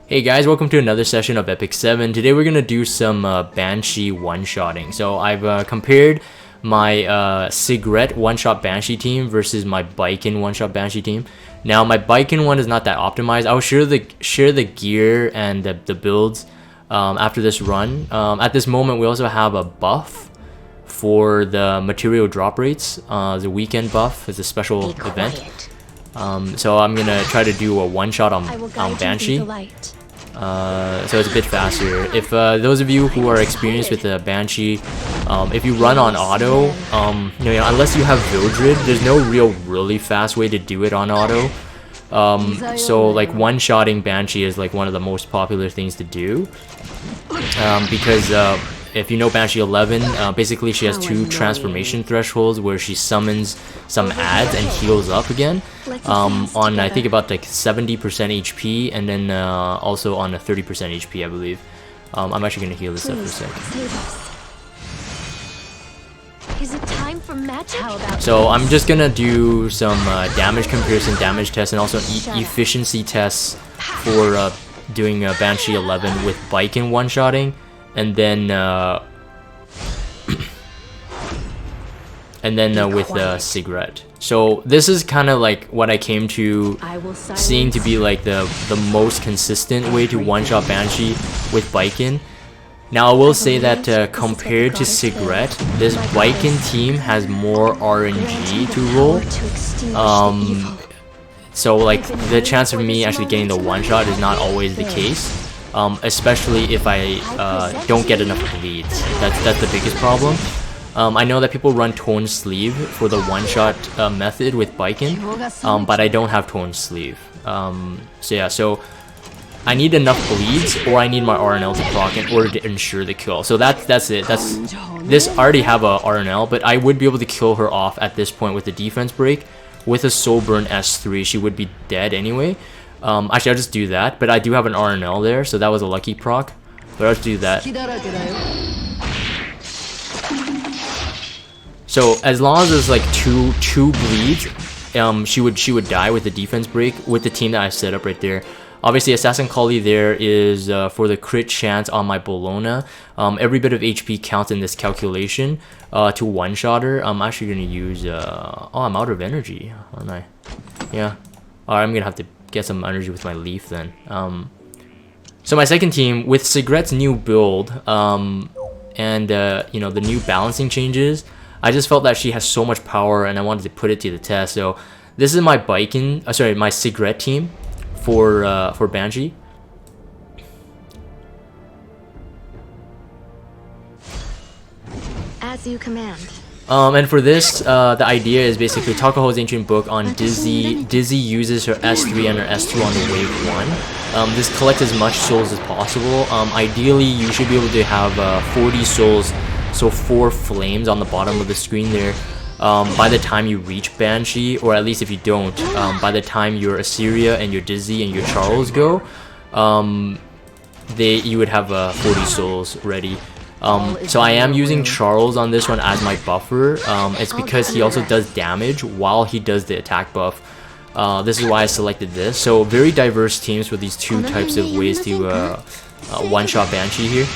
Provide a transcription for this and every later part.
Hey guys, welcome to another session of Epic 7. Today we're gonna do some Banshee one-shotting. So I've compared my Sigret one-shot Banshee team versus my Baiken one-shot Banshee team. Now my Baiken one is not that optimized. I'll share the gear and the builds after this run. At this moment we also have a buff for the material drop rates. The weekend buff is a special event. So I'm gonna try to do a one-shot on Banshee. So it's a bit faster. If those of you who are experienced with the Banshee, if you run on auto, unless you have Vildred, there's no really fast way to do it on auto. So like one-shotting Banshee is like one of the most popular things to do, because if you know Banshee 11, basically she has two transformation thresholds where she summons some adds and heals up again on I think about like 70% HP, and then also on a 30% HP I believe. I'm actually gonna heal this up for a second. Is it time for magic? How about So I'm just gonna do some damage comparison, damage tests, and also efficiency tests for doing Banshee 11 with Baiken one-shotting. And then with Sigret. So this is kind of like what I came to seeing to be like the most consistent way to one-shot Banshee with Baiken. Now I will say that compared to Sigret, this Baiken team has more RNG to roll. So like the chance of me actually getting the one-shot is not always the case. Especially if I don't get enough bleeds. That's the biggest problem. I know that people run Tone Sleeve for the one-shot method with Baiken, but I don't have Tone Sleeve. So I need enough bleeds, or I need my RNL to proc in order to ensure the kill. So that's it. This. I already have a RNL, but I would be able to kill her off at this point with the defense break. With a Soul Burn S3, she would be dead anyway. Actually, I'll just do that, but I do have an RNL there, so that was a lucky proc. But I'll just do that. So as long as there's like two bleeds, she would die with the defense break with the team that I set up right there. Obviously, Assassin Collie there is for the crit chance on my Bologna. Every bit of HP counts in this calculation to one-shot her. I'm actually gonna use. Oh, I'm out of energy, aren't I? Yeah. Alright, I'm gonna have to get some energy with my leaf then. So my second team with Sigret's new build and the new balancing changes, I just felt that she has so much power and I wanted to put it to the test. So this is my my Sigret team for Banshee. as you command? And for this, the idea is basically Takaho's Ancient Book on Dizzy. Dizzy uses her S3 and her S2 on the wave 1. This collects as much souls as possible. Ideally, you should be able to have 40 souls, so 4 flames on the bottom of the screen there. By the time you reach Banshee, or at least if you don't, by the time your Assyria and your Dizzy and your Charles go, you would have 40 souls ready. So I am using Charles on this one as my buffer. It's because he also does damage while he does the attack buff. This is why I selected this. So very diverse teams with these two types of ways to one-shot Banshee here.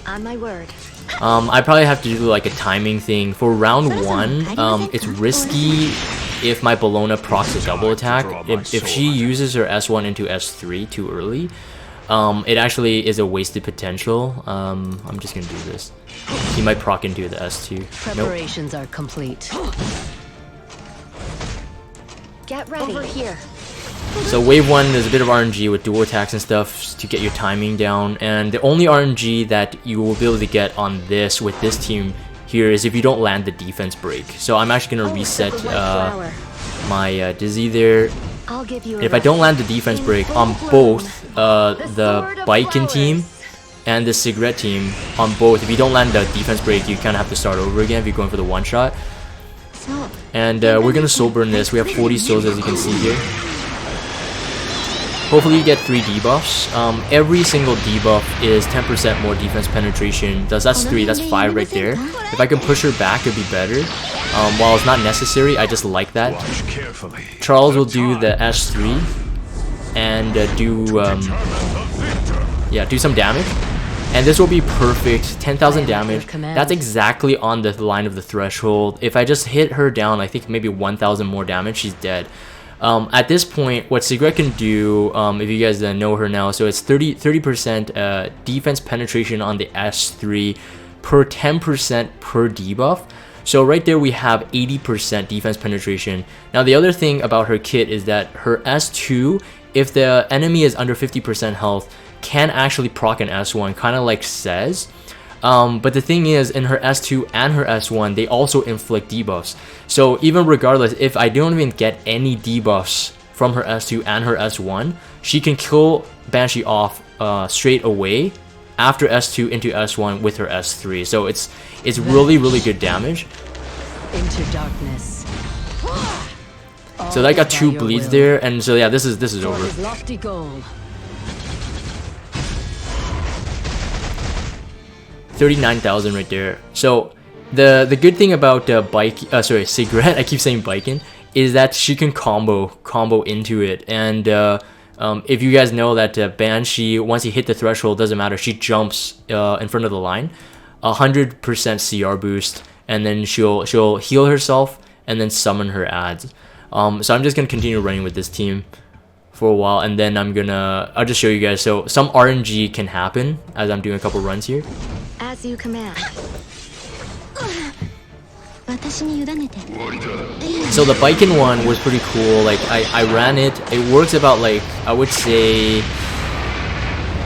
On my word. I probably have to do like a timing thing. For round 1, it's risky if my Bologna procs a double attack. If she uses her S1 into S3 too early, it actually is a wasted potential. I'm just gonna do this. He might proc into the S2. Preparations are complete. Get ready. Over here. So wave 1, there's a bit of RNG with dual attacks and stuff to get your timing down, and the only RNG that you will be able to get on this with this team here is if you don't land the defense break. So I'm actually gonna reset my Dizzy there. If I don't land the defense break on both the Baiken team and the Sigret team, on both, if you don't land the defense break, you kind of have to start over again if you're going for the one-shot. And we're gonna soul burn this. We have 40 souls as you can see here. Hopefully you get 3 debuffs. Every single debuff is 10% more defense penetration. That's 3, that's 5 right there. If I can push her back, it'd be better. While it's not necessary, I just like that. Charles will do the S3. and do some damage. And this will be perfect. 10,000 damage. That's exactly on the line of the threshold. If I just hit her down, I think maybe 1,000 more damage, she's dead. At this point, what Sigret can do, if you guys know her now, so it's 30% defense penetration on the S3 per 10% per debuff. So right there we have 80% defense penetration. Now the other thing about her kit is that her S2, if the enemy is under 50% health, can actually proc an S1, kind of like says. But the thing is, in her S2 and her S1, they also inflict debuffs. So even regardless, if I don't even get any debuffs from her S2 and her S1, she can kill Banshee off straight away after S2 into S1 with her S3. So it's really good damage. Into darkness. So I got 2 bleeds there, and so yeah, this is over. Lofty goal. 39,000 right there. So the good thing about Sigret, I keep saying Baiken, is that she can combo into it. And if you guys know that Banshee, once you hit the threshold, doesn't matter, she jumps in front of the line, 100% CR boost, and then she'll heal herself and then summon her ads. So I'm just gonna continue running with this team for a while, and then I'll just show you guys. So some RNG can happen as I'm doing a couple runs here. As you command. So the Baiken one was pretty cool. Like I ran it. It works about, like, I would say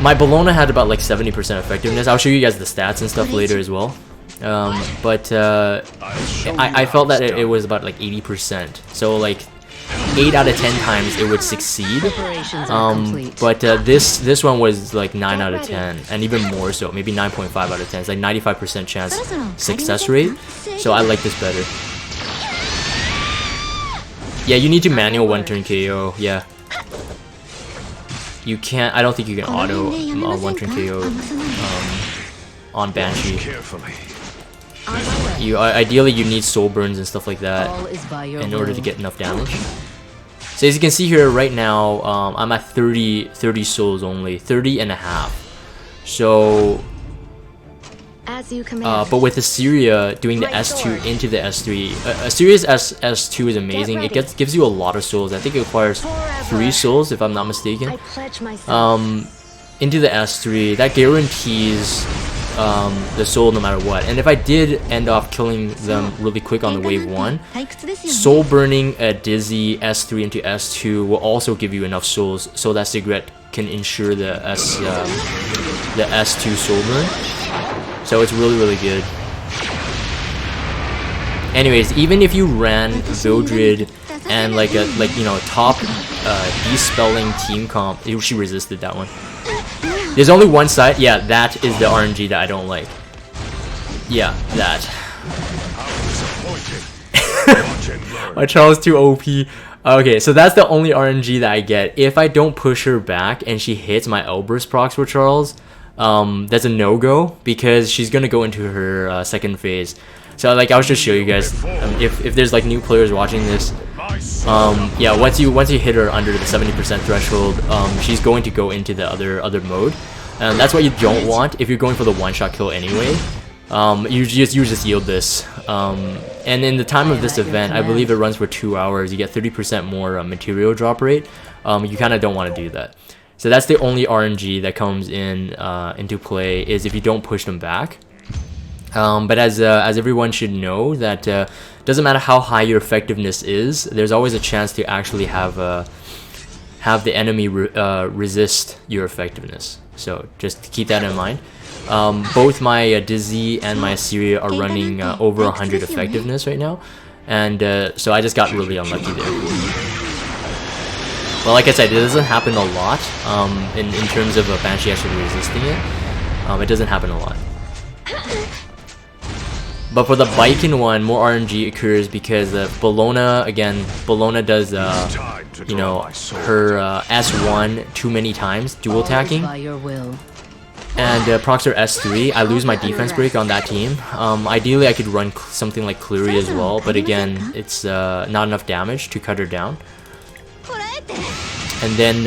my Bologna had about like 70% effectiveness. I'll show you guys the stats and stuff later as well. But I felt that it was about like 80%. So like 8 out of 10 times it would succeed. But this one was like 9 out of 10, and even more so, maybe 9.5 out of 10. It's like 95% chance success rate. So I like this better. Yeah, you need to manual 1-turn KO. Yeah, you can't. I don't think you can auto 1-turn KO on Banshee. Ideally you need soul burns and stuff like that in order to get enough damage. So as you can see here right now, I'm at 30 souls only, 30 and a half. So as you command. but with Assyria doing the S2 into the S3, Assyria's S2 is amazing. It gives you a lot of souls. I think it requires 3 souls if I'm not mistaken. I pledge myself. Into the S3, that guarantees the soul no matter what. And if I did end up killing them really quick on the wave 1, soul burning a Dizzy S3 into S2 will also give you enough souls so that Sigret can ensure the S2 soul burn. So it's really good. Anyways, even if you ran Vildred and like top despelling team comp, she resisted that one. There's only one side. Yeah, that is the RNG that I don't like. Yeah, that. My Charles too OP. Okay, so that's the only RNG that I get. If I don't push her back and she hits my Elburst procs for Charles, that's a no-go because she's gonna go into her second phase. So like I'll just show you guys if there's like new players watching this. Yeah, once you hit her under the 70% threshold, she's going to go into the other mode, and that's what you don't want if you're going for the one-shot kill anyway. You just yield this. And in the time of this event, I believe it runs for 2 hours. You get 30% more material drop rate. You kind of don't want to do that. So that's the only RNG that comes into play, is if you don't push them back. But as everyone should know, that doesn't matter how high your effectiveness is, there's always a chance to actually have the enemy resist your effectiveness. So just keep that in mind. Both my Dizzy and my Assyria are running over 100 effectiveness right now, and so I just got really unlucky there. Well, like I said, it doesn't happen a lot in terms of a Banshee actually resisting it. It doesn't happen a lot. But for the Baiken one, more RNG occurs because Bologna does her S1 too many times, dual attacking, and procs her S3. I lose my defense break on that team. Ideally I could run something like Cleary as well, but again, it's not enough damage to cut her down. and then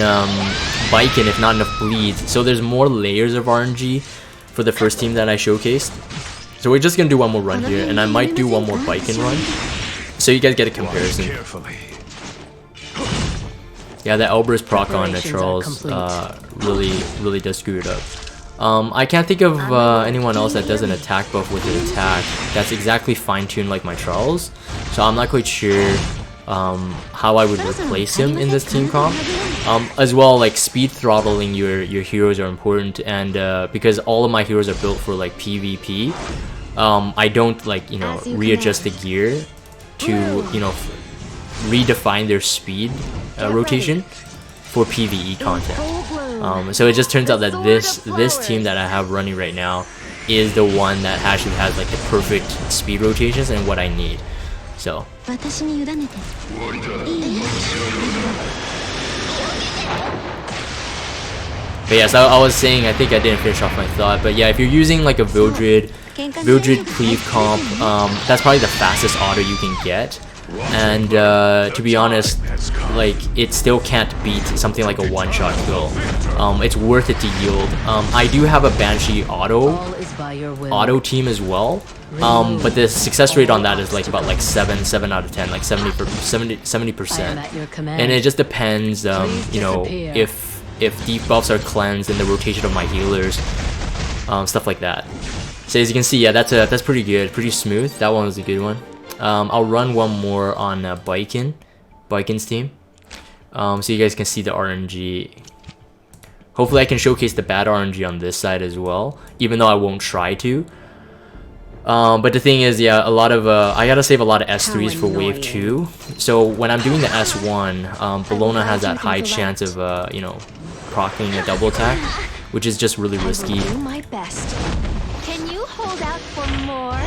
Baiken if not enough bleeds. So there's more layers of RNG for the first team that I showcased. So we're just gonna do one more run here, and I might do one more Baiken run, so you guys get a comparison. Yeah, the Elber's proc on Charles really does screw it up. I can't think of anyone else that does an attack buff with an attack that's exactly fine-tuned like my Charles, so I'm not quite sure how I would replace him in this team comp. As well, like speed throttling your heroes are important, and because all of my heroes are built for like PvP, I don't like, you know, readjust the gear to, you know, redefine their speed rotation for PvE content. So it just turns out that this team that I have running right now is the one that actually has like the perfect speed rotations and what I need. So but yes, I was saying, I think I didn't finish off my thought, but yeah, if you're using like a Vildred cleave comp, that's probably the fastest auto you can get. And to be honest, like it still can't beat something like a one-shot kill. It's worth it to yield. I do have a Banshee auto team as well, but the success rate on that is like about like 7 out of 10, like 70%, and it just depends, you know, if debuffs are cleansed and the rotation of my healers, stuff like that. So as you can see, yeah, that's pretty good, pretty smooth. That one was a good one. I'll run one more on Baiken's team, so you guys can see the RNG. Hopefully I can showcase the bad RNG on this side as well, even though I won't try to. But the thing is, yeah, a lot of I gotta save a lot of S3s for wave 2. So when I'm doing the S1, Bologna has that high chance of you know, proccing a double attack, which is just really risky. Do my best. Can you hold out for more?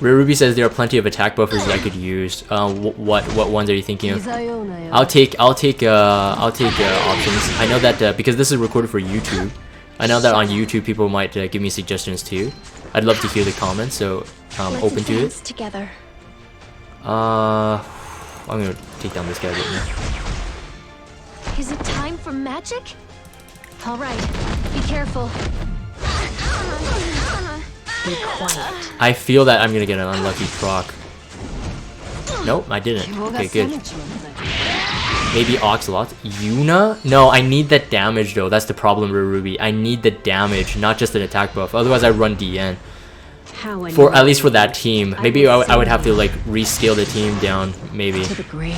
Rare Ruby says there are plenty of attack buffers I could use. What ones are you thinking of? I'll take options. I know that because this is recorded for YouTube, I know that on YouTube people might give me suggestions too. I'd love to hear the comments, so open to it. Together. I'm gonna take down this guy right now. Is it time for magic? All right, be careful. Be quiet. I feel that I'm gonna get an unlucky proc. Nope, I didn't. Okay, good. Maybe Oxalot. Yuna? No, I need that damage though. That's the problem with Ruby. I need the damage, not just an attack buff. Otherwise, I run Diene. For at least for that team. Maybe I would have to like rescale the team down. Maybe. To the grave.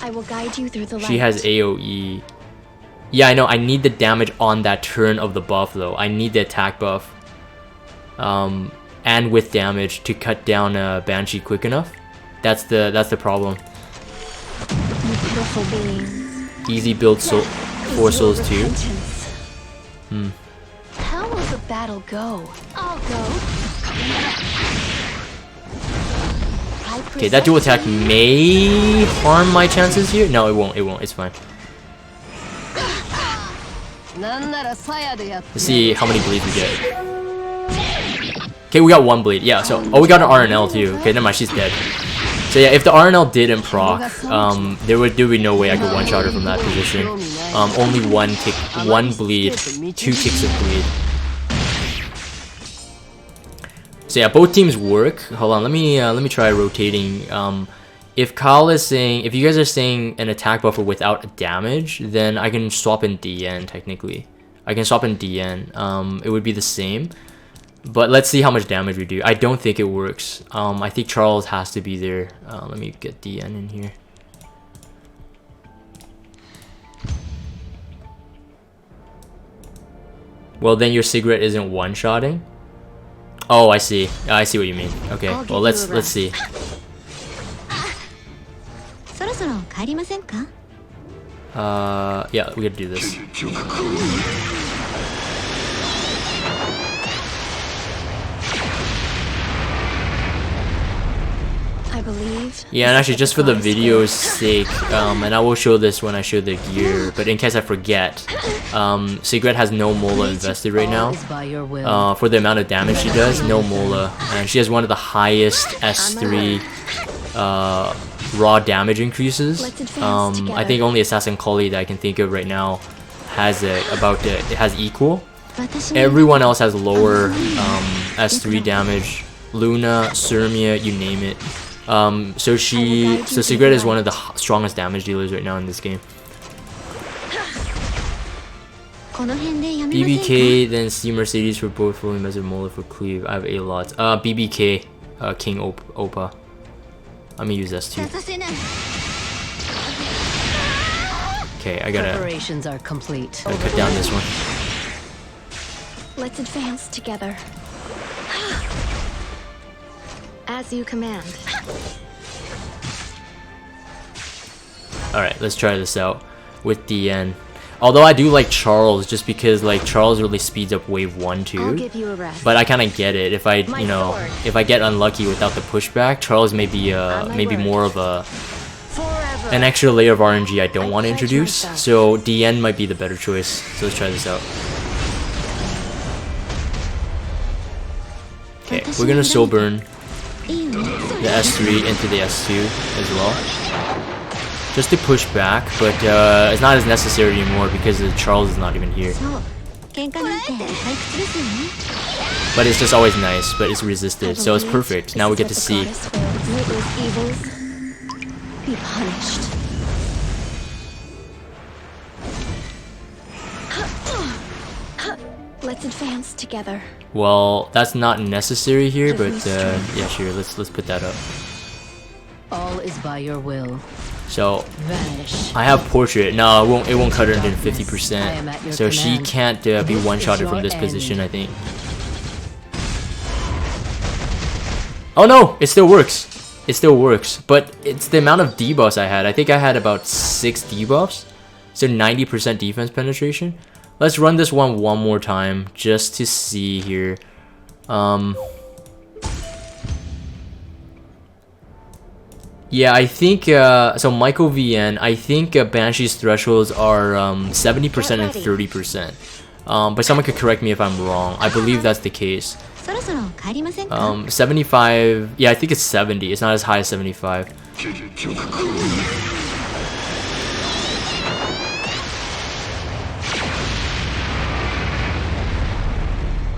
I will guide you through the light. She has AOE. Yeah, I know. I need the damage on that turn of the buff though. I need the attack buff. And with damage to cut down Banshee quick enough. That's the problem. You beautiful beings. Easy build 4 souls too. How will the battle go? I'll go. Okay, that dual attack may harm my chances here. No, it won't. It won't. It's fine. Let's see how many bleeds we get. Okay, we got 1 bleed. Yeah, so we got an RNL too. Okay, never mind, she's dead. So yeah, if the RNL didn't proc, there would be no way I could one-shot her from that position. Only 1 bleed, 2 ticks of bleed. So yeah, both teams work. Hold on, let me try rotating. If Kyle is saying, if you guys are saying an attack buffer without damage, then I can swap in Diene technically. I can swap in Diene. It would be the same. But let's see how much damage we do. I don't think it works. I think Charles has to be there. Let me get Diene in here. Well, then your Sigret isn't one-shotting. Oh, I see. I see what you mean. Okay. Well, let's see. Yeah, we gotta do this. I believe. Yeah, and actually, just for the video's sake, and I will show this when I show the gear, but in case I forget, Sigret has no Mola invested right now. For the amount of damage she does, no Mola, and she has one of the highest S3 raw damage increases. Let's advance I together. think only Assassin Kali that I can think of right now has it has equal. Everyone else has lower S3 damage. Luna, Surmia, you name it. So Sigret is one of the strongest damage dealers right now in this game. BBK, then C Mercedes for both fully measured Mola for cleave. I have A lots. BBK, King Opa. Let me use S2. Okay, I gotta Preparations are complete. cut down this one. Let's advance together. As you command. Alright, let's try this out with Diene. Although I do like Charles, just because like Charles really speeds up wave 1 I'll too. give you a rest. But I kind of get it. If I, you know, sword. if I get unlucky without the pushback, Charles may be my maybe word. more of a Forever. an extra layer of RNG I don't want to pledge introduce. myself. So Diene might be the better choice. So let's try this out. Okay, we're gonna soul burn the S3 into the S2 as well, just to push back, but it's not as necessary anymore because Charles is not even here. But it's just always nice, but it's resisted, so it's perfect. Now we get to see. Be punished. Let's advance together. Well, that's not necessary here, but yeah, sure. Let's put that up. All is by your will. So Vanish. I have portrait. No, it won't cut her into I am at 50%. your So she command. can't be This one-shotted is from your this end. position, I think. Oh no, it still works. It still works, but it's the amount of debuffs I had. I think I had about 6 debuffs, so 90% defense penetration. Let's run this one more time just to see here. Yeah, I think so. Michael VN, I think Banshee's thresholds are 70% and 30%. But someone could correct me if I'm wrong. I believe that's the case. 75. Yeah, I think it's 70. It's not as high as 75.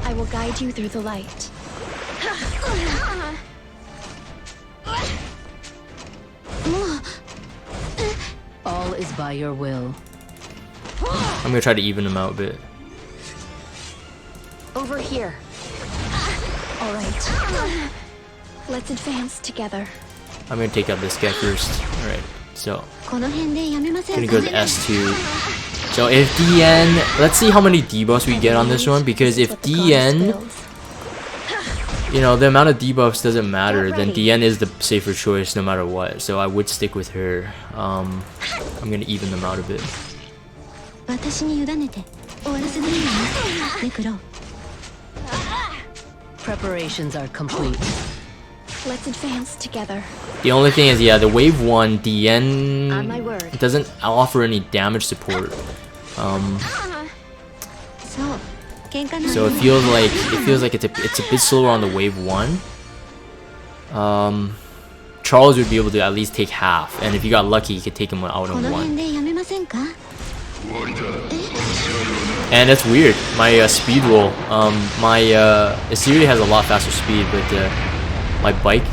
I will guide you through the light. All is by your will. I'm gonna try to even them out a bit. Over here. All right. Let's advance together. I'm gonna take out this guy first. All right. So gonna go to S2. So if Diene, let's see how many debuffs we get on this one, because if Diene, you know, the amount of debuffs doesn't matter, then Diene is the safer choice no matter what. So I would stick with her. I'm gonna even them out a bit. Preparations are complete. Let's advance together. The only thing is, yeah, the wave 1 On my Diene word. doesn't offer any damage support. So it feels like it's a bit slower on the wave 1. Charles would be able to at least take half, and if you got lucky, you could take him out in 1. And that's weird. My speed roll, my Assyria has a lot faster speed, but my bike,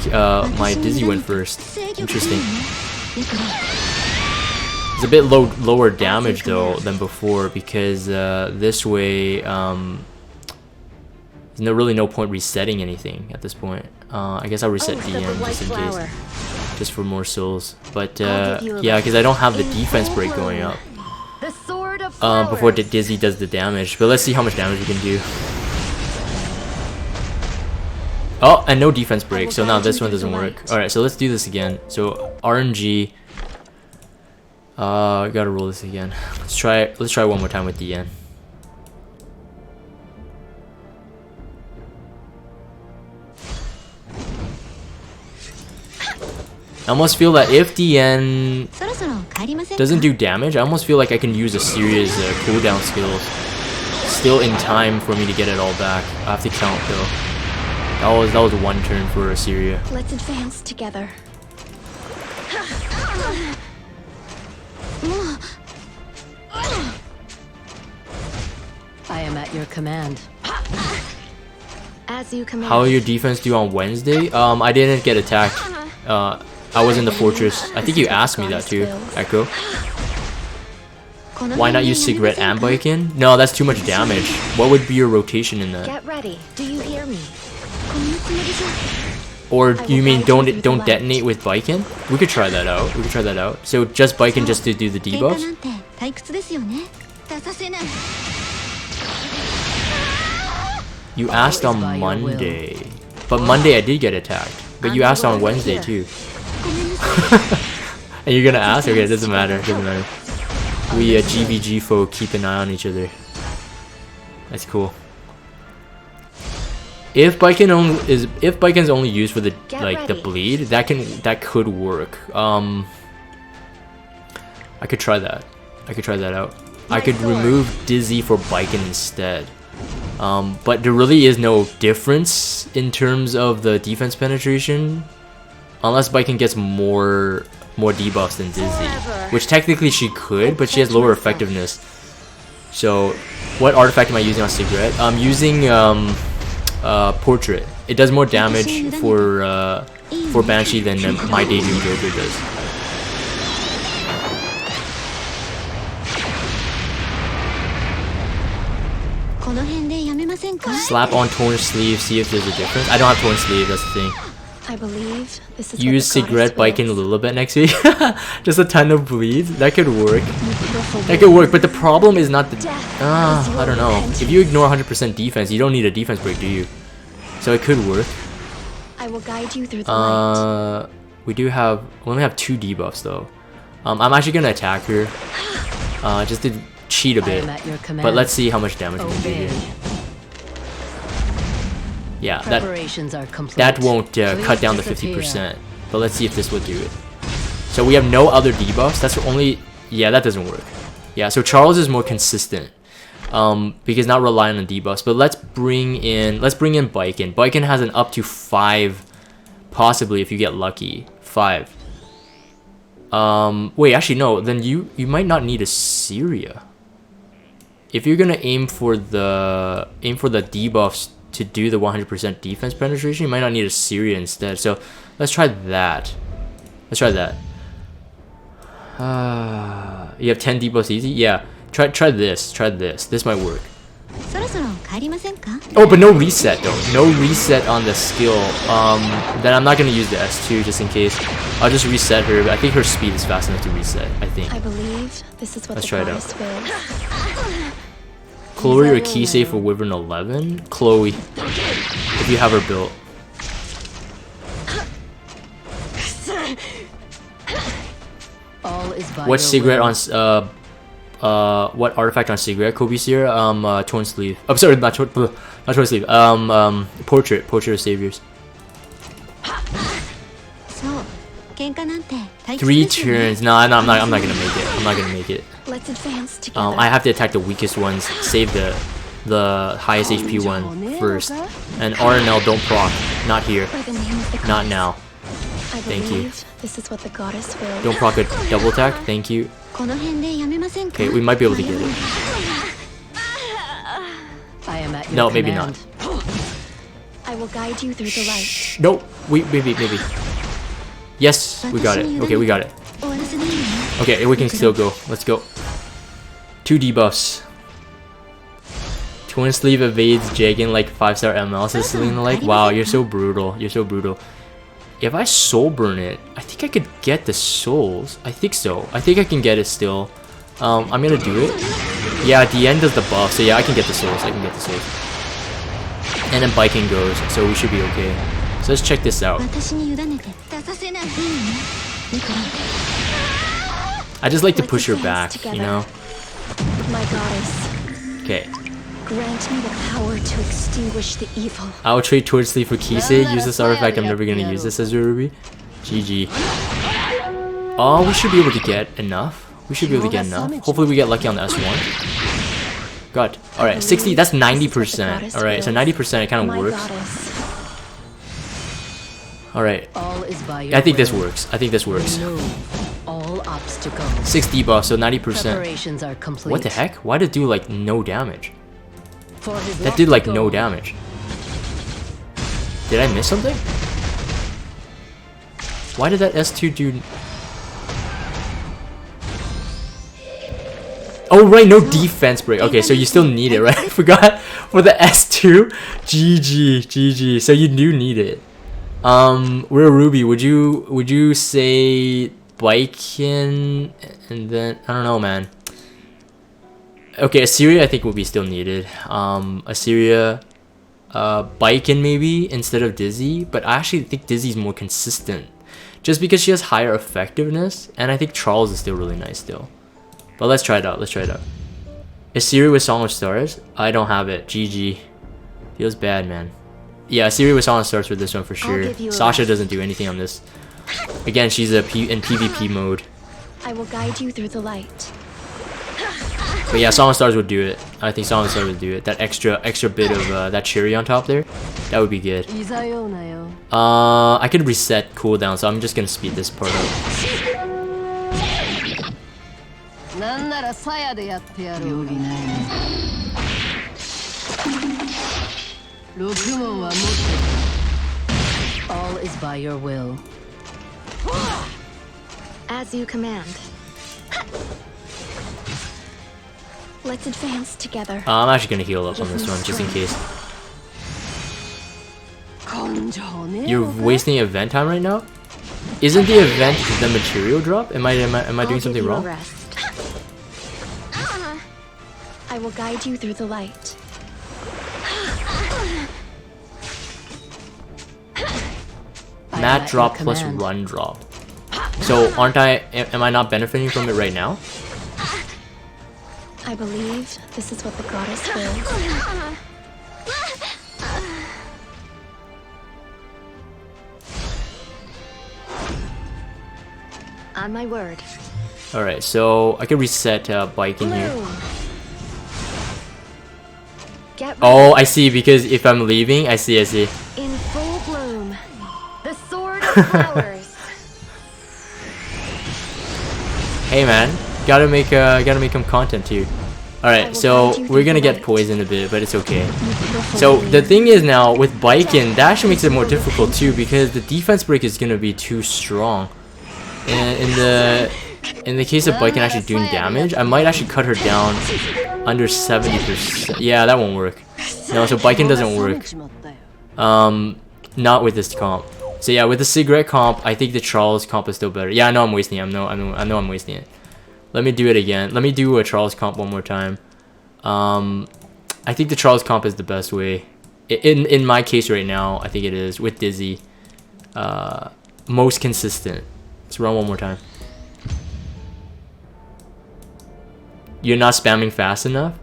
my Dizzy went first. Interesting. It's a bit lower damage though than before, because this way there's really no point resetting anything at this point. I guess I'll reset Diene just in case, just for more souls. But yeah, because I don't have the defense break going up The sword of before Dizzy does the damage. But let's see how much damage we can do. Oh, and no defense break, so now this one doesn't work. Alright, so let's do this again. So RNG. Gotta roll this again. Let's try one more time with Diene. I almost feel that if Diene doesn't do damage, I almost feel like I can use a serious cooldown skill still in time for me to get it all back. I have to count though. That was one turn for Assyria. Let's advance together. I am at your command. As you command. How will your defense do on Wednesday? I didn't get attacked. I was in the fortress. I think you asked me that too, Echo. Why not use Sigret and Baiken? No, that's too much damage. What would be your rotation in that? Get ready. Do you hear me? Or you mean don't detonate with Baiken? We could try that out. We could try that out. So just Baiken just to do the debuffs? You asked on Monday. But Monday I did get attacked. But you asked on Wednesday too. And you're gonna ask? Okay, it doesn't matter. It doesn't matter. We GVG folk keep an eye on each other. That's cool. If Baiken's only used for the the bleed, that could work. I could try that. I could try that out. I could remove Dizzy for Baiken instead. But there really is no difference in terms of the defense penetration, unless Baiken gets more debuffs than Dizzy, which technically she could, but she has lower effectiveness. So, what artifact am I using on Sigret? I'm using Portrait. It does more damage for Banshee than my Daydream Joker does. Slap on torn sleeve, see if there's a difference. I don't have torn sleeve, that's the thing. I believe this is Use Sigret, Baiken a little bit next week. Just a ton of bleeds. That could work. That could work, but the problem is not the... I don't know. If you ignore 100% defense, you don't need a defense break, do you? So it could work. I will guide you through the light. We only have 2 debuffs though. I'm actually gonna attack her. Just to cheat a bit. But let's see how much damage we can do here. Yeah, that won't cut down the 50%. But let's see if this will do it. So we have no other debuffs. That's the only... Yeah, that doesn't work. Yeah, so Charles is more consistent. Because not relying on debuffs. But let's bring in Baiken. Baiken has an up to 5, possibly if you get lucky. 5. Wait, actually no. Then you might not need a Syria. If you're gonna aim for the debuffs to do the 100% defense penetration, you might not need a Syria instead. So let's try that. Let's try that. You have 10 debuffs easy? Yeah. Try this. Try this. This might work. Oh, but no reset though. No reset on the skill. Then I'm not gonna use the S2 just in case. I'll just reset her. But I think her speed is fast enough to reset. I think. I believe this is what Let's the try it goddess will. Chloe or key save for Wyvern 11? Chloe, if you have her built. What's Sigret on what artifact on Sigret? Kobe Sierra? Torn sleeve. I'm sorry, not torn sleeve. Portrait of saviors. 3 turns. No, I'm not gonna make it. I'm not gonna make it. Let's advance together. I have to attack the weakest ones. Save the highest HP one first. And RNL don't proc. Not here. Not now. Thank you. This is what the goddess will. Don't proc a double attack. Thank you. Okay, we might be able to get it. No, maybe not. I will guide you through the light. No, maybe. Yes, we got it. Okay, we got it. Okay, we can still go. Let's go. 2 debuffs. Twin sleeve evades Jagan like 5-star ML, says Selena like. Wow, you're so brutal. You're so brutal. If I soul burn it, I think I could get the souls. I think so. I think I can get it still. I'm gonna do it. Yeah, Diene does the buff, so yeah, I can get the souls. I can get the souls. And then Baiken goes, so we should be okay. So let's check this out. I just like to push her back, you know? My goddess. Okay. Grant me the power to extinguish the evil. I'll trade Torch Sleeve for Kisei. Use this artifact. I'm never gonna use this as Ruby. GG. Oh, we should be able to get enough. We should be able to get enough. Hopefully we get lucky on the S1. God. Alright, 60. That's 90%. Alright, so 90% it kind of works. Alright. I think this works. I think this works. all obstacles. 6 debuff, so 90%. Preparations are complete. What the heck? Why did it do like no damage? For his That did like lofty no goal. damage. Did I miss something? Why did that S2 do... Oh right, no defense break. Okay, so you still need it, right? I forgot for the S2. GG. So you do need it. We're Ruby. Would you say Baiken and then I don't know, man. Okay, Assyria I think will be still needed. Assyria, Baiken maybe instead of Dizzy, but I actually think Dizzy's more consistent, just because she has higher effectiveness, and I think Charles is still really nice still. But let's try it out. Assyria with Song of Stars? I don't have it. GG. Feels bad, man. Yeah, Assyria with Song of Stars for this one for sure. Sasha doesn't do anything on this. Again, she's in PvP mode. I will guide you through the light. But yeah, Song of Stars would do it. I think Song of Stars would do it. That extra bit of that cherry on top there, that would be good. I could reset cooldown, so I'm just gonna speed this part up. All is by your will. As you command. Let's advance together. I'm actually gonna heal up on this one just in case. You're wasting event time right now? Isn't the event the material drop? Am I doing something wrong? I will guide you through the light. Mat drop plus run drop. So am I not benefiting from it right now? I believe this is what the goddess wills. On my word. Alright, so I can reset Baiken here. Get ready. Oh, I see, because if I'm leaving, I see. In full bloom. The sword of flowers. Hey man, gotta make some content here. Alright, so we're gonna get poisoned a bit, but it's okay. So the thing is now with Baiken, that actually makes it more difficult too, because the defense break is gonna be too strong. And in the case of Baiken actually doing damage, I might actually cut her down under 70%. Yeah, that won't work. No, so Baiken doesn't work. Not with this comp. So yeah, with the Sigret comp, I think the Charles comp is still better. Yeah, I know I'm wasting it. I know I'm wasting it. Let me do it again. Let me do a Charles comp one more time. I think the Charles comp is the best way. In my case right now, I think it is with Dizzy. Most consistent. Let's run one more time. You're not spamming fast enough?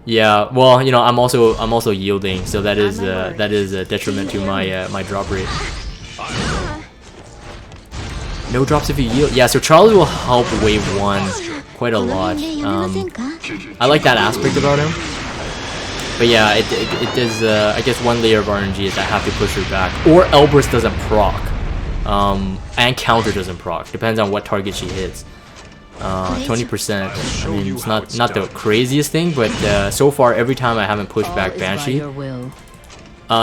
Yeah, well, you know, I'm also yielding, so that is a detriment to my my drop rate. No drops if you yield. Yeah, so Charles will help wave 1 quite a lot. I like that aspect about him. But yeah, it does. I guess one layer of RNG is I have to push her back, or Elbrus doesn't proc, and counter doesn't proc. Depends on what target she hits. 20%. I mean, it's not the craziest thing, but so far every time I haven't pushed back Banshee,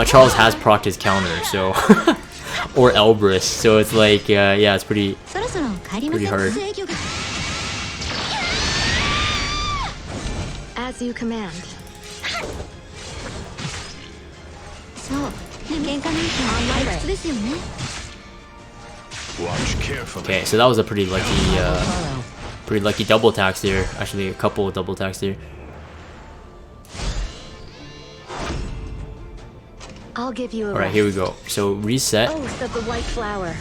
Charles has procced his counter, so or Elbrus. So it's like, yeah, it's pretty hard. As you command. Okay, so that was a pretty lucky double tax there. Actually, a couple of double tax there. I'll give you a Alright, here we go. So reset. Oath of the white flower.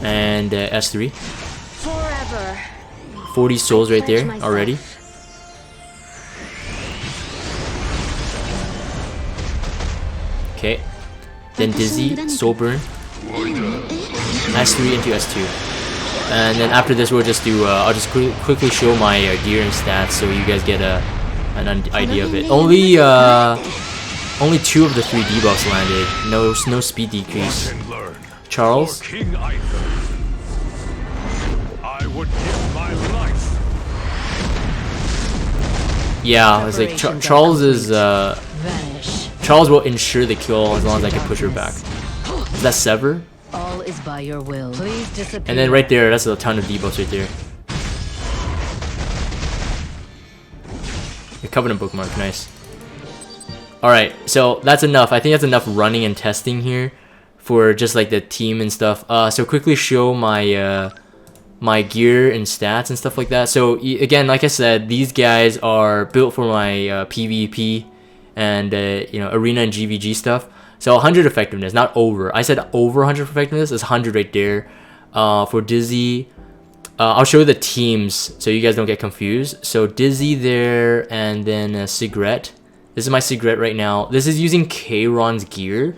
And S3. Forever. 40 souls right there already. Okay. Then Dizzy, Soul Burn. S3 into S2. And then after this we'll just do, I'll just quickly show my gear and stats so you guys get an idea of it. Only 2 of the 3 debuffs landed. No speed decrease. Charles. would give my life. Yeah, I was like, Charles is Vanish. Charles will ensure the kill as long as I can push her back. Is that Sever? All is by your will. Please disappear. And then right there, that's a ton of debuffs right there. The Covenant bookmark, nice. Alright, so that's enough. I think that's enough running and testing here for just like the team and stuff. So quickly show my my gear and stats and stuff like that. So again, like I said, these guys are built for my PvP and you know, arena and GVG stuff. So 100 effectiveness, not over. I said over 100 effectiveness. It's 100 right there. For Dizzy, I'll show you the teams so you guys don't get confused. So Dizzy there, and then Sigret. This is my Sigret right now. This is using Kayron's gear.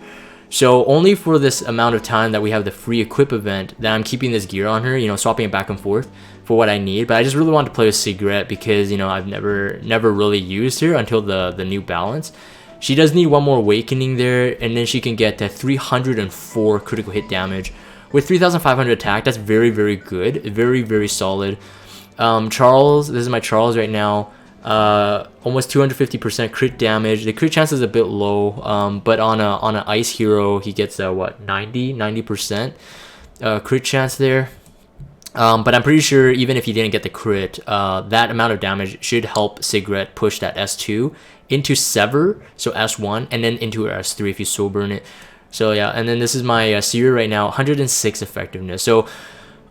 So only for this amount of time that we have the free equip event that I'm keeping this gear on her, you know, swapping it back and forth for what I need. But I just really want to play with Sigret because, you know, I've never really used her until the new balance. She does need one more awakening there, and then she can get 304 critical hit damage with 3,500 attack. That's very, very good, very, very solid. Charles, this is my Charles right now. Almost 250% crit damage. The crit chance is a bit low, but on an ice hero he gets what, 90% crit chance there. But I'm pretty sure even if he didn't get the crit, that amount of damage should help Sigret push that S2 into Sever, so S1, and then into S3 if you soul burn it. So yeah, and then this is my Sigret right now, 106 effectiveness. So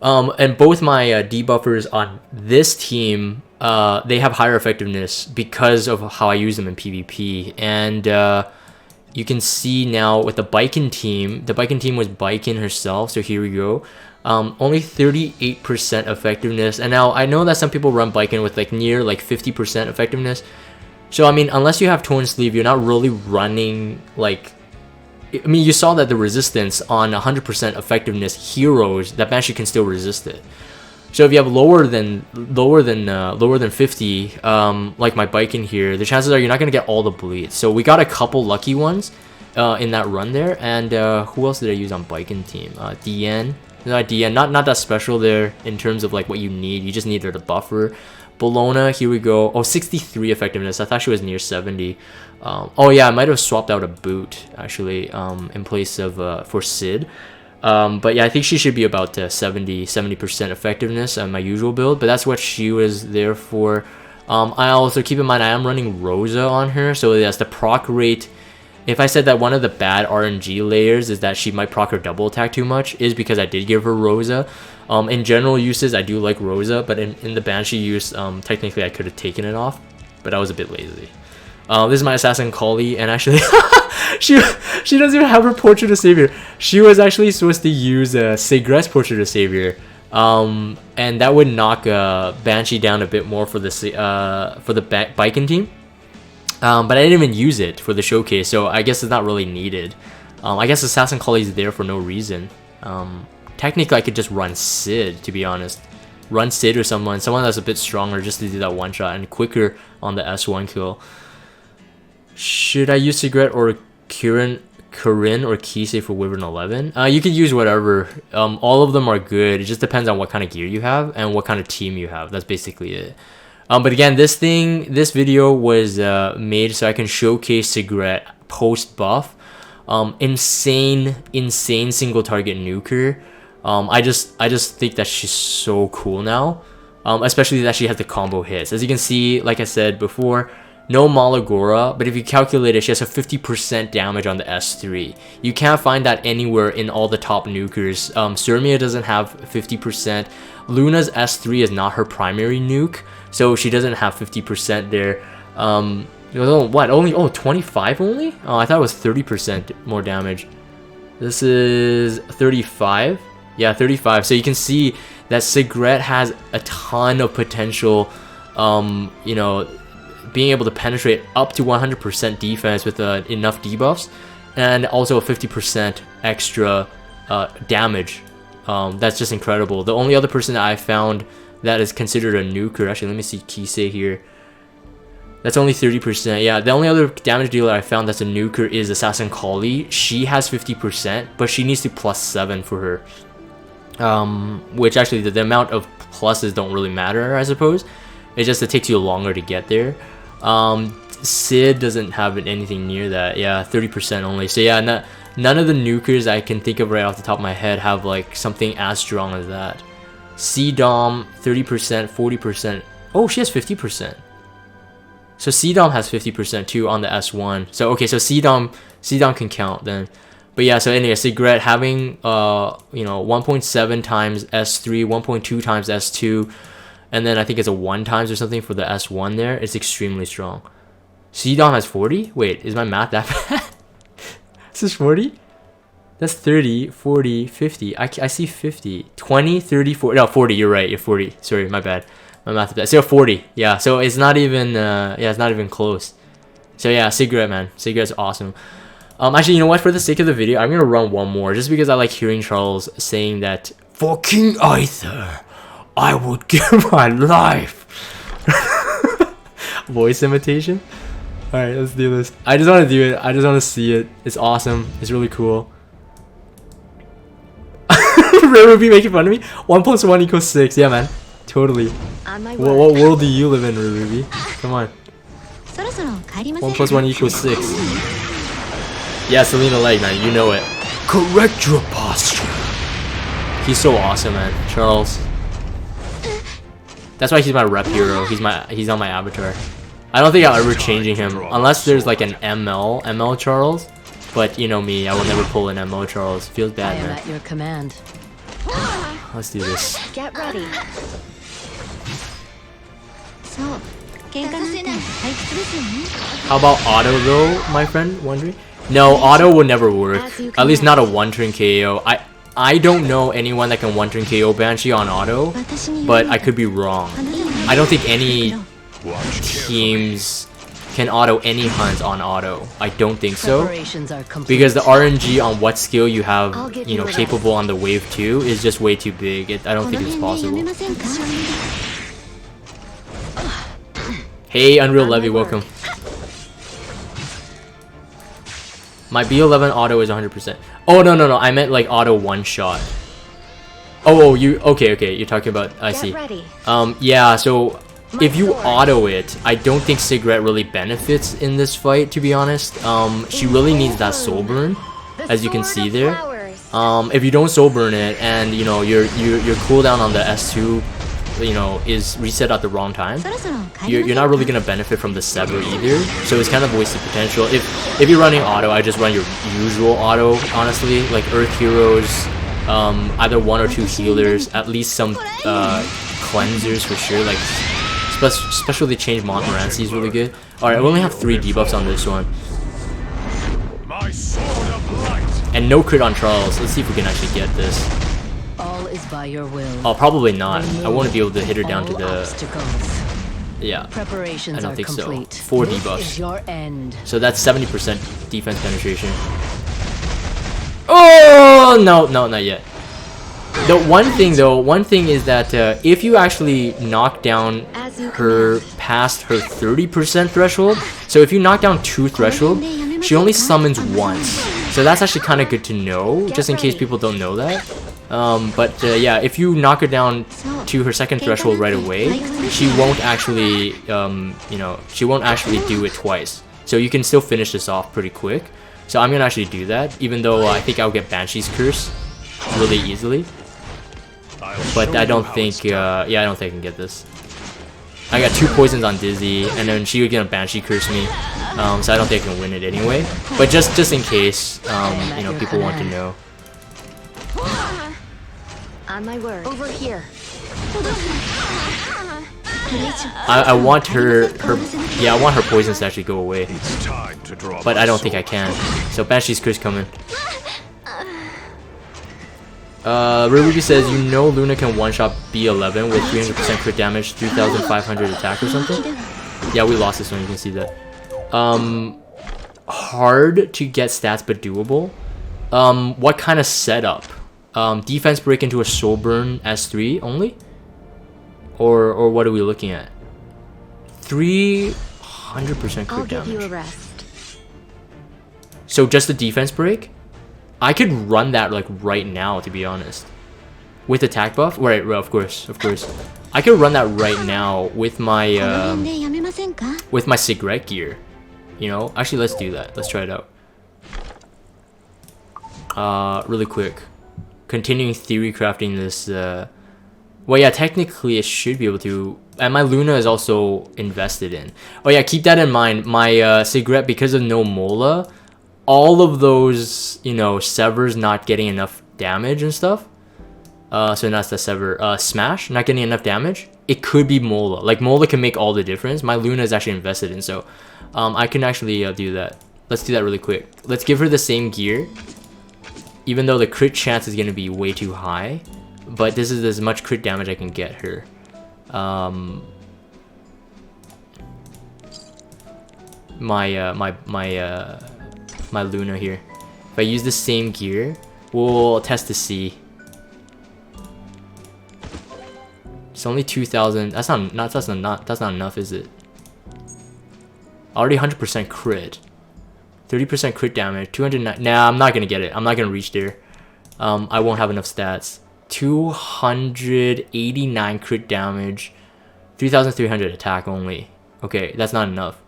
and both my debuffers on this team, they have higher effectiveness because of how I use them in PvP. And you can see now with the Baiken team was Baiken herself, so here we go. Only 38% effectiveness, and now I know that some people run Baiken with like near like 50% effectiveness. So I mean, unless you have Torn Sleeve, you're not really running like, I mean, you saw that the resistance on 100% effectiveness heroes, that Banshee can still resist it. So if you have lower than 50, like my Baiken here, the chances are you're not gonna get all the bleeds. So we got a couple lucky ones in that run there. And who else did I use on Baiken team? Diene. No, Diene, not that special there in terms of like what you need. You just needed a buffer. Bologna, here we go. Oh, 63 effectiveness. I thought she was near 70. Oh yeah, I might have swapped out a boot actually in place of for Sid. But yeah, I think she should be about 70% effectiveness on my usual build, but that's what she was there for. I also keep in mind I am running Rosa on her, so yes, the proc rate, if I said that one of the bad RNG layers is that she might proc her double attack too much, is because I did give her Rosa. In general uses, I do like Rosa, but in the Banshee use, technically I could have taken it off, but I was a bit lazy. This is my Assassin Collie, and actually she doesn't even have her Portrait of Savior. She was actually supposed to use Sigret's Portrait of Savior, and that would knock Banshee down a bit more for the Baiken team. But I didn't even use it for the showcase, so I guess it's not really needed. I guess Assassin Collie is there for no reason. Technically I could just run Sid, to be honest. Run Sid or someone that's a bit stronger just to do that one shot and quicker on the S1 kill. Should I use Sigret or Corinne or Kisei for Wyvern 11? You could use whatever. All of them are good. It just depends on what kind of gear you have and what kind of team you have. That's basically it. But again, this video was made so I can showcase Sigret post buff. Insane single target nuker. I just think that she's so cool now. Especially that she has the combo hits. As you can see, like I said before, no Malagora, but if you calculate it, she has a 50% damage on the S3. You can't find that anywhere in all the top nukers. Surmia doesn't have 50%. Luna's S3 is not her primary nuke, so she doesn't have 50% there. What? Only 25 only? Oh, I thought it was 30% more damage. This is 35. Yeah, 35. So you can see that Sigret has a ton of potential. You know, being able to penetrate up to 100% defense with enough debuffs, and also a 50% extra damage. That's just incredible. The only other person that I found that is considered a nuker, actually let me see Kisei here, that's only 30%. Yeah, the only other damage dealer I found that's a nuker is Assassin Collie. She has 50%, but she needs to +7 for her. which actually the amount of pluses don't really matter, I suppose. It just, it takes you longer to get there. Sid doesn't have anything near that. Yeah, 30% only. So yeah, none of the nukers I can think of right off the top of my head have like something as strong as that. C-Dom 30%, 40%. Oh, she has 50%. So C-Dom has 50% too on the S1. So okay, so C-Dom can count then. But yeah, so anyway, Sigret having 1.7 times S3, 1.2 times S2, and then I think it's a 1 times or something for the S1 there. It's extremely strong. C-Dom has 40? Wait, is my math that bad? This is 40? That's 30, 40, 50. I see 50. 20, 30, 40. No, 40, you're right. You're 40. Sorry, my bad. My math is bad. So 40. Yeah, so it's not even it's not even close. So yeah, Sigret, man. Sigret's awesome. Actually, you know what? For the sake of the video, I'm gonna run one more just because I like hearing Charles saying that for King Arthur, I would give my life. Voice imitation. All right, let's do this. I just want to do it. I just want to see it. It's awesome. It's really cool. Ray would be making fun of me. 1 + 1 = 6. Yeah, man. Totally. What world do you live in, Ruby? Come on. 1 + 1 = 6. Yeah, Selena Leg, man. You know it. Correct your posture. He's so awesome, man. Charles. That's why he's my rep hero. He's on my avatar. I don't think I'll ever changing him unless there's like an ML Charles. But you know me, I will never pull an ML Charles. Feels bad, man. At your command. Let's do this. Get ready. How about auto though, my friend? Wondering? No, auto will never work. At least not a 1-turn KO. I don't know anyone that can 1-turn KO Banshee on auto, but I could be wrong. I don't think any teams can auto any hunts on auto. I don't think so. Because the RNG on what skill you have, you know, capable on the wave 2 is just way too big. I don't think it's possible. Hey, Unreal Levy, welcome. My B11 auto is 100%. Oh, no. I meant like auto one-shot. Oh, you... Okay. You're talking about... I see. Yeah, so... If you auto it, I don't think Sigret really benefits in this fight, to be honest. She really needs that soul burn, as you can see there. If you don't soul burn it, and you know your cooldown on the S2, you know, is reset at the wrong time, you're not really gonna benefit from the Sever either. So it's kind of wasted potential. If you're running auto, I just run your usual auto, honestly, like Earth Heroes, either 1 or 2 healers, at least some cleansers for sure, like. Especially change Montmorency is really good. Alright, I only have 3 debuffs on this one. And no crit on Charles. Let's see if we can actually get this. All is by your will. Oh, probably not. I won't be able to hit her down to the... Yeah, Preparations I don't think complete. so. 4 debuffs. Your end. So that's 70% defense penetration. Oh, no, not yet. The one thing is that if you actually knock down her past her 30% threshold, so if you knock down 2 threshold, she only summons once. So that's actually kind of good to know, just in case people don't know that. Yeah, if you knock her down to her 2nd threshold right away, she won't actually, she won't actually do it twice. So you can still finish this off pretty quick. So I'm gonna actually do that, even though I think I'll get Banshee's Curse really easily. But I don't think, I don't think I can get this. I got 2 poisons on Dizzy, and then she would get a Banshee curse me, so I don't think I can win it anyway. But just in case, you know, people want to know. On my word. Over here. I want her I want her poisons to actually go away. But I don't think I can. So Banshee's curse coming. Ruby says, you know Luna can one-shot B11 with 300% crit damage, 3,500 attack or something? Yeah, we lost this one, you can see that. Hard to get stats but doable. What kind of setup? Defense break into a soul burn S3 only? Or what are we looking at? 300% crit I'll give you a damage. rest. So just the defense break? I could run that like right now, to be honest. with attack buff. Right, of course, of course. I could run that right now with my Sigret gear. You know, actually, let's do that. Let's try it out. Really quick. Continuing theory crafting this. Well, yeah, technically it should be able to. And my Luna is also invested in. Oh yeah, keep that in mind. My Sigret, because of no Mola, all of those, you know, severs not getting enough damage and stuff. So that's the sever. Smash, not getting enough damage. It could be Mola. Like, Mola can make all the difference. My Luna is actually invested in, so I can actually do that. Let's do that really quick. Let's give her the same gear. Even though the crit chance is going to be way too high. But this is as much crit damage I can get her. My Luna here. If I use the same gear, we'll test to see. It's only 2,000. That's not enough, is it? Already 100% crit. 30% crit damage. 209. Nah, I'm not gonna get it. I'm not gonna reach there. I won't have enough stats. 289 crit damage. 3,300 attack only. Okay, that's not enough.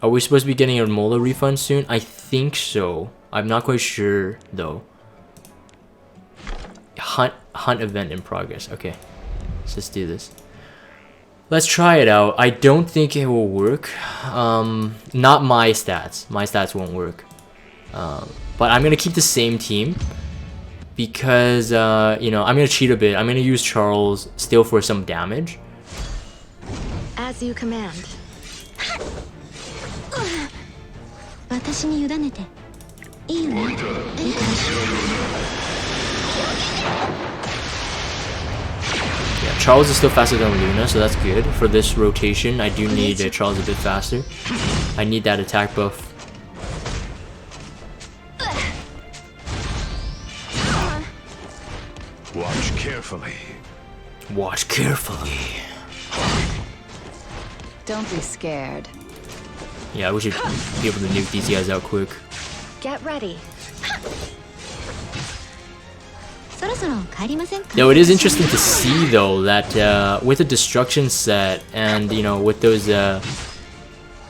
Are we supposed to be getting a Mola refund soon? I think so. I'm not quite sure though. Hunt event in progress. Okay, so let's do this. Let's try it out. I don't think it will work. Not my stats. My stats won't work. But I'm gonna keep the same team because you know, I'm gonna cheat a bit. I'm gonna use Charles still for some damage. As you command. Yeah, Charles is still faster than Luna, so that's good. For this rotation, I do need Charles a bit faster. I need that attack buff. Watch carefully. Watch carefully. Don't be scared. Yeah, we should be able to nuke these guys out quick. Get ready. Yo, it is interesting to see though that with the destruction set and, you know, with those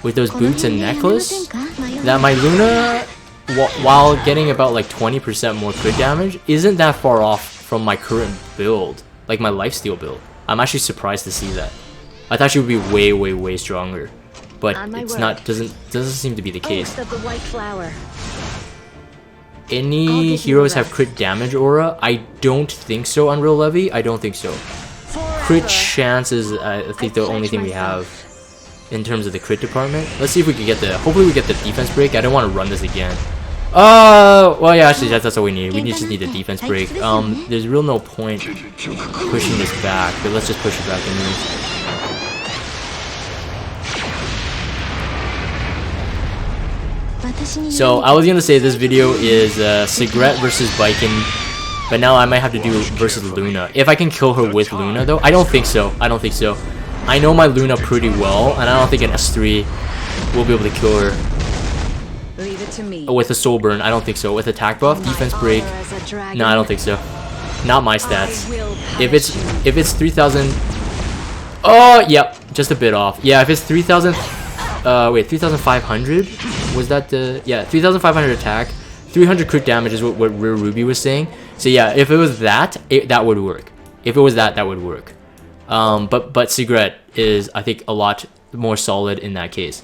boots and necklace, that my Luna, while getting about like 20% more crit damage, isn't that far off from my current build, like my lifesteal build. I'm actually surprised to see that. I thought she would be way stronger, but it's not. Doesn't seem to be the case. Of the white flower. Any heroes have crit damage aura? I don't think so. Unreal Levy? I don't think so. Crit chance is, I think, the only thing we have in terms of the crit department. Let's see if we can get the. Hopefully, we get the defense break. I don't want to run this again. Well, yeah, actually, that's all we need. We just need a defense break. There's real no point pushing this back, but let's just push it back anyways. So I was gonna say this video is Sigret versus Baiken, but now I might have to do versus Luna. If I can kill her with Luna though, I don't think so. I don't think so. I know my Luna pretty well, and I don't think an S3 will be able to kill her. Leave it to me. With a soul burn, I don't think so. With attack buff, defense break, no, I don't think so. Not my stats. If it's 3,000, oh yep, just a bit off. Yeah, if it's 3,000. Wait, 3,500? Was that the... Yeah, 3,500 attack. 300 crit damage is what Rare Ruby was saying. So yeah, if it was that, that would work. If it was that would work. But Sigret is, I think, a lot more solid in that case.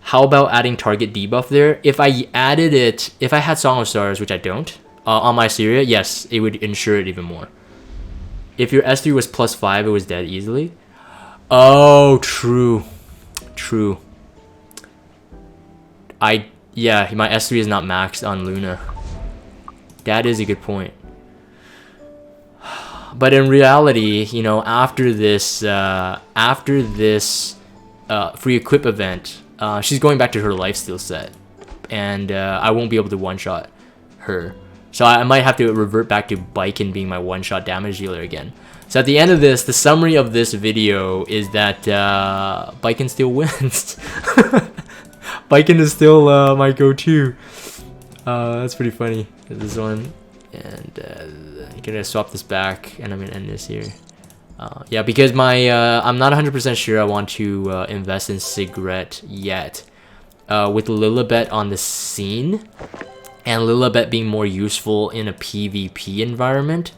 How about adding target debuff there? If I added it... If I had Song of Stars, which I don't, on my Syria, yes, it would ensure it even more. If your S3 was +5, it was dead easily. Oh, true. True. Yeah, my S3 is not maxed on Luna. That is a good point. But in reality, you know, after this free equip event, she's going back to her lifesteal set, and I won't be able to one-shot her. So I might have to revert back to Baiken being my one-shot damage dealer again. So at the end of this, the summary of this video is that Baiken still wins. Baiken is still my go-to. That's pretty funny. This one, and I'm gonna swap this back, and I'm gonna end this here. Yeah, because my I'm not 100% sure I want to invest in Sigret yet. With Lilibet on the scene, and Lilibet being more useful in a PvP environment,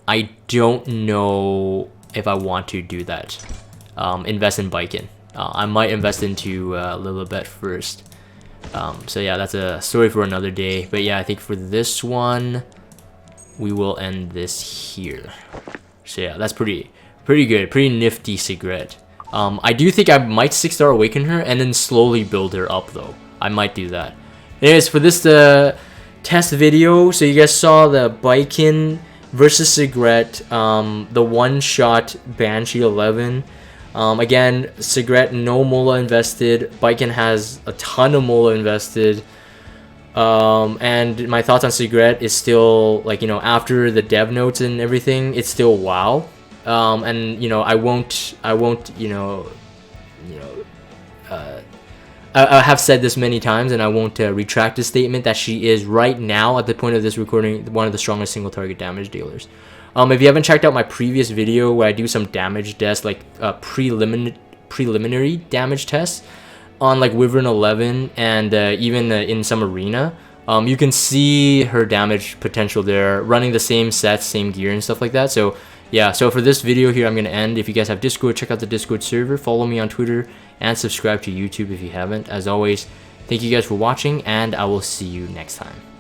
I don't know if I want to do that. Invest in Baiken. I might invest into Lilibet first. So yeah, that's a story for another day. But yeah, I think for this one, we will end this here. So yeah, that's pretty good, pretty nifty Sigret. I do think I might 6-star awaken her and then slowly build her up though. I might do that. Anyways, for this test video, so you guys saw the Baiken versus Sigret, the one-shot Banshee 11. Again, Sigret, no Mola invested. Baiken has a ton of Mola invested. And my thoughts on Sigret is still, like, you know, after the dev notes and everything, it's still wow. And you know, I won't, you know, I have said this many times, and I won't retract the statement that she is right now at the point of this recording one of the strongest single target damage dealers. If you haven't checked out my previous video where I do some damage tests, like preliminary damage tests on like Wyvern 11 and even in some arena, you can see her damage potential there, running the same sets, same gear and stuff like that. So yeah, so for this video here, I'm going to end. If you guys have Discord, check out the Discord server, follow me on Twitter, and subscribe to YouTube if you haven't. As always, thank you guys for watching, and I will see you next time.